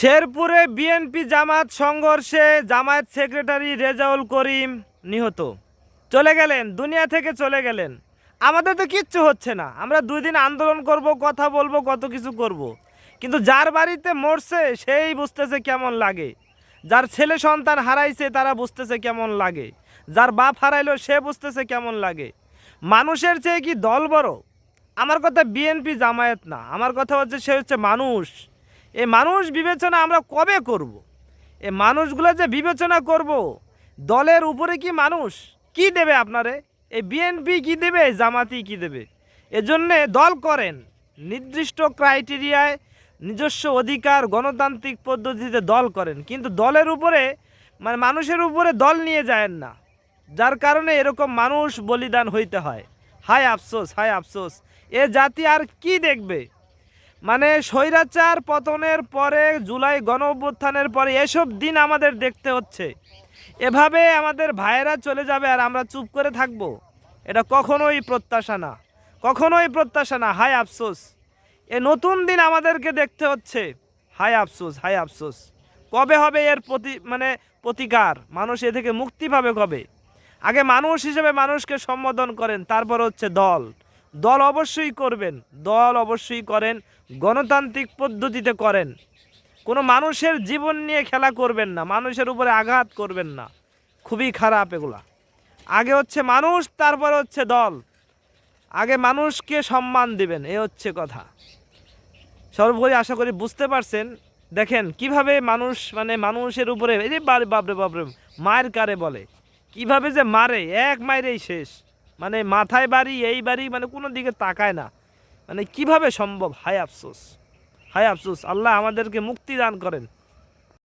শেরপুরে বিএনপি জামাত সংঘর্ষে জামায়াত সেক্রেটারি রেজাউল করিম নিহত। চলে গেলেন, দুনিয়া থেকে চলে গেলেন। আমাদের তো কিচ্ছু হচ্ছে না, আমরা 2 দিন আন্দোলন করব, কথা বলবো, কত কিছু করব, কিন্তু যার বাড়িতে মরছে সেই বুঝতেছে কেমন লাগে, যার ছেলে সন্তান হারাইছে তারা বুঝতেছে কেমন লাগে, যার বাপ হারাইলো সে বুঝতেছে কেমন লাগে। মানুষের চেয়ে কি দল বড়? আমার কথা বিএনপি জামায়াত না, আমার কথা হচ্ছে সে হচ্ছে মানুষ। এই মানুষ বিবেচনা আমরা কবে করব? এই মানুষগুলো যে বিবেচনা করব, দলের উপরে কি মানুষ কি দেবে আপনারে? এই বিএনপি কি দেবে, জামাতি কি দেবে? এজন্যে দল করেন, নির্দিষ্ট ক্রাইটেরিয়ায় নিজস্ব অধিকার গণতান্ত্রিক পদ্ধতিতে দল করেন, কিন্তু দলের উপরে মানে মানুষের উপরে দল নিয়ে যায়েন না, যার কারণে এরকম মানুষ বলিদান হইতে হয়। হায় আফসোস, হায় আফসোস। এ জাতি আর কি দেখবে? মানে স্বৈরাচার পতনের পরে, জুলাই গণ অভ্যুত্থানের পরে এসব দিন আমাদের দেখতে হচ্ছে। এভাবে আমাদের ভাইয়েরা চলে যাবে আর আমরা চুপ করে থাকব? এটা কখনোই প্রত্যাশা না, কখনোই প্রত্যাশা না। হায় আফসোস, এ নতুন দিন আমাদেরকে দেখতে হচ্ছে। হায় আফসোস, হায় আফসোস। কবে হবে এর প্রতিকার? মানুষ এ থেকে মুক্তি পাবে কবে? আগে মানুষ হিসেবে মানুষকে সম্বোধন করেন, তারপর হচ্ছে দল। দল অবশ্যই করবেন, দল অবশ্যই করেন, গণতান্ত্রিক পদ্ধতিতে করেন। কোনো মানুষের জীবন নিয়ে খেলা করবেন না, মানুষের উপরে আঘাত করবেন না, খুবই খারাপ এগুলা। আগে হচ্ছে মানুষ, তারপর হচ্ছে দল। আগে মানুষকে সম্মান দিবেন, এ হচ্ছে কথা। সর্বোপরি আশা করি বুঝতে পারছেন। দেখেন কিভাবে মানুষ মানুষের উপরে এই যে বাপরে বাপরে মায়ের কারে বলে, কিভাবে যে মারে, এক মাইরেই শেষ। মাথায় বাড়ি, এই বাড়ি, কোনো দিকে তাকায় না। কিভাবে সম্ভব? হায় আফসোস, হায় আফসোস। আল্লাহ আমাদেরকে মুক্তি দান করেন।